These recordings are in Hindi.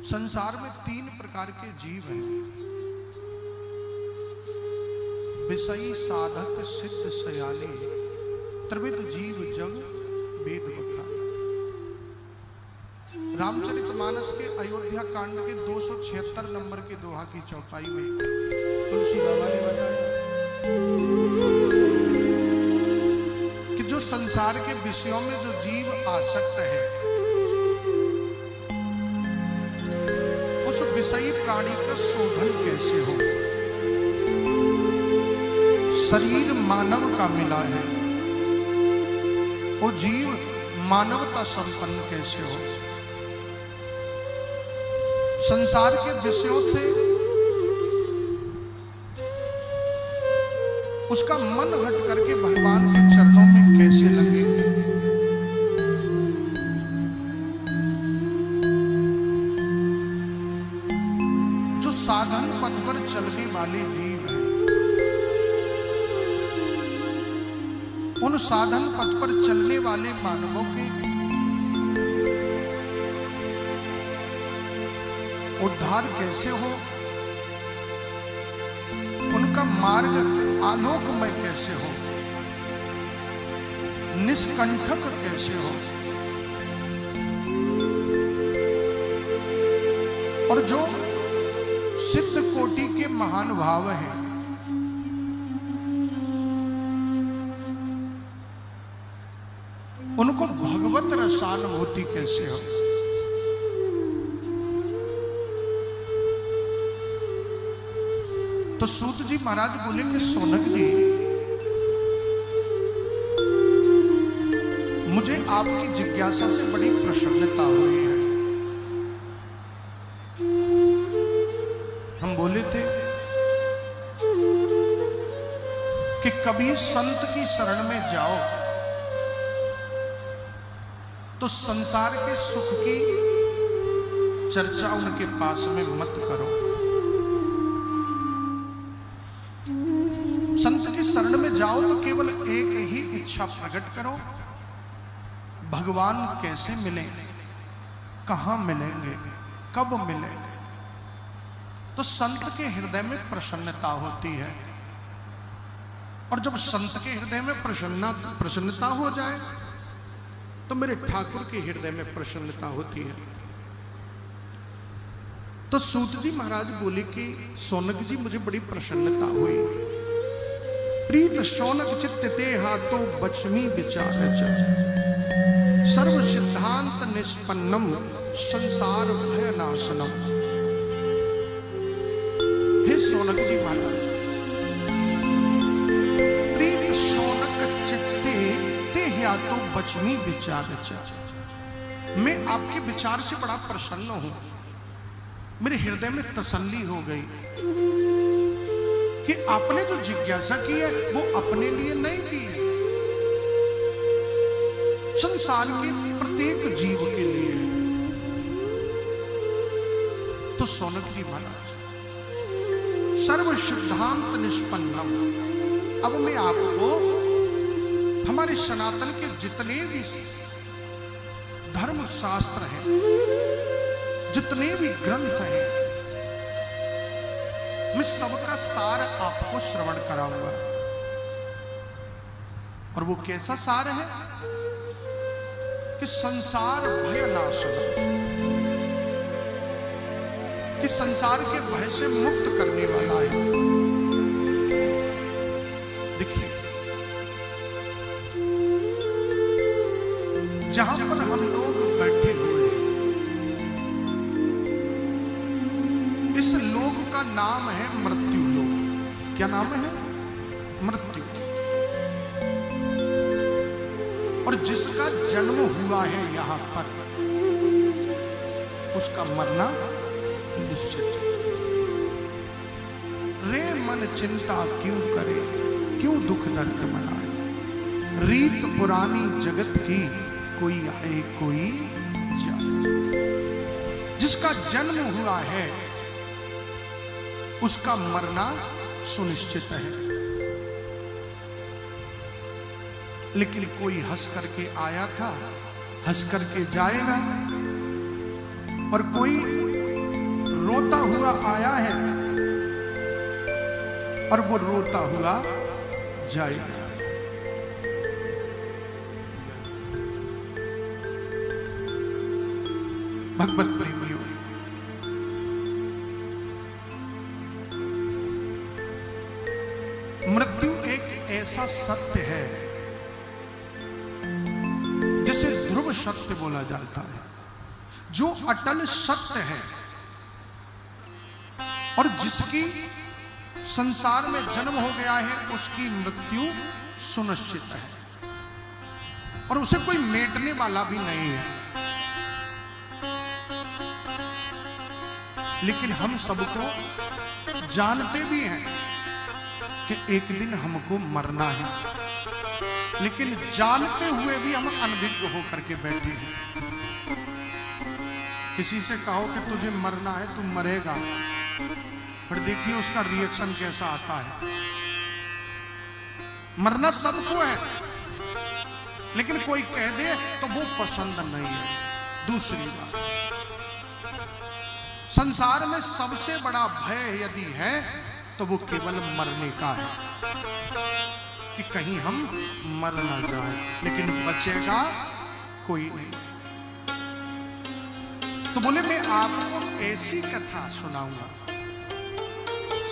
संसार में तीन प्रकार के जीव हैं, विषयी साधक सिद्ध सयाने, त्रिविध जीव जग वेद बखाने। रामचरितमानस के अयोध्या कांड के 276 नंबर के दोहा की चौपाई में तुलसी बाबा ने बताया कि जो संसार के विषयों में जो जीव आसक्त है, उस विषयी प्राणी का शोधन कैसे हो। शरीर मानव का मिला है, वो जीव मानवता संपन्न कैसे हो। संसार के विषयों से उसका मन हट करके भगवान के चरणों में कैसे लगे। जो साधन पथ पर चलने वाले जीव हैं, उन साधन पथ पर चलने वाले मानवों के उद्धार कैसे हो, उनका मार्ग आलोकमय कैसे हो, निष्कंठक कैसे हो। और जो सिद्ध कोटि के महान भाव हैं, उनको भगवत रसानुभूति कैसे हो। तो सूत जी महाराज बोले कि सोनक जी, मुझे आपकी जिज्ञासा से बड़ी प्रसन्नता हुई है। हम बोले थे कि कभी संत की शरण में जाओ तो संसार के सुख की चर्चा उनके पास में मत करो। संत की शरण में जाओ तो केवल एक ही इच्छा प्रकट करो, भगवान कैसे मिले, कहां मिलेंगे, कब मिलेंगे। तो संत के हृदय में प्रसन्नता होती है, और जब संत के हृदय में प्रसन्नता हो जाए तो मेरे ठाकुर के हृदय में प्रसन्नता होती है। तो सूत जी महाराज बोले कि सोनक जी, मुझे बड़ी प्रसन्नता हुई। प्रीत शौनक चित्त ते हाथो बचमी विचार सर्व सिद्धांत निष्पन्नम संसार भय नाशनम। हे सोनक जी महाराज, प्रीत शौनक चित्ते ते हाथो बचमी विचार, मैं आपके विचार से बड़ा प्रसन्न हूं। मेरे हृदय में तसल्ली हो गई कि आपने जो जिज्ञासा की है वो अपने लिए नहीं की है, संसार के प्रत्येक जीव के लिए है। तो सोनक जी महाराज, सर्व सिद्धांत निष्पन्नम, अब मैं आपको हमारे सनातन के जितने भी धर्म शास्त्र हैं, जितने भी ग्रंथ हैं, मैं सबका सार आपको श्रवण कराऊंगा। और वो कैसा सार है कि संसार भय नाशनम, कि संसार के भय से मुक्त करने वाला है। देखिए, जहां पर हम लोग बैठे हुए हैं, इस लोक का नाम है मृत्यु लोक। क्या नाम है? मृत्यु। और जिसका जन्म हुआ है यहां पर, उसका मरना निश्चित है। रे मन चिंता क्यों करे, क्यों दुख दर्द मनाए। रीत पुरानी जगत की, कोई आए कोई जाए। जिसका जन्म हुआ है उसका मरना सुनिश्चित है। लेकिन कोई हंस करके आया था, हंस करके जाएगा, और कोई रोता हुआ आया है और वो रोता हुआ जाएगा। भगवत प्रेमियों, मृत्यु एक ऐसा सत्य है जिसे ध्रुव सत्य बोला जाता है, जो अटल सत्य है और जिसकी संसार में जन्म हो गया है उसकी मृत्यु सुनिश्चित है और उसे कोई मेटने वाला भी नहीं है। लेकिन हम सबको जानते भी हैं कि एक दिन हमको मरना है, लेकिन जानते हुए भी हम अनभिज्ञ होकर के बैठे हैं। किसी से कहो कि तुझे मरना है, तू मरेगा, फिर देखिए उसका रिएक्शन कैसा आता है। मरना सबको है, लेकिन कोई कह दे तो वो पसंद नहीं है। दूसरी बात, संसार में सबसे बड़ा भय यदि है तो वो केवल मरने का है कि कहीं हम मर ना जाए, लेकिन बचेगा कोई नहीं। तो बोले मैं आपको ऐसी कथा सुनाऊंगा,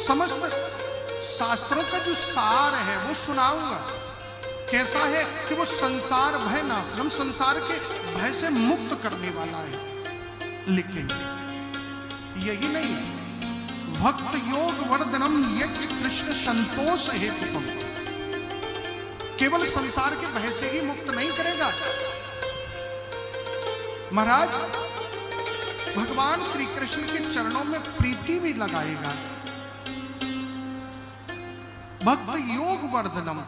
समस्त शास्त्रों का जो सार है वो सुनाऊंगा। कैसा है कि वो संसार भय नाशनम, संसार के भय से मुक्त करने वाला है। लेकिन यही नहीं, भक्त योग वर्धनम यज्ञ कृष्ण संतोष हेतुकम, केवल संसार के भय से ही मुक्त नहीं करेगा। महाराज भगवान श्री कृष्ण के चरणों में प्रीति भी लगाएगा। भक्त योग वर्धनम,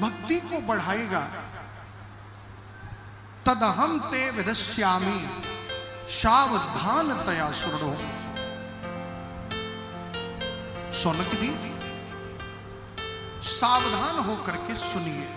भक्ति को बढ़ाएगा। तदहम ते विदस्यामि सावधान तया सुनो। सौनक जी सावधान होकर के सुनिए।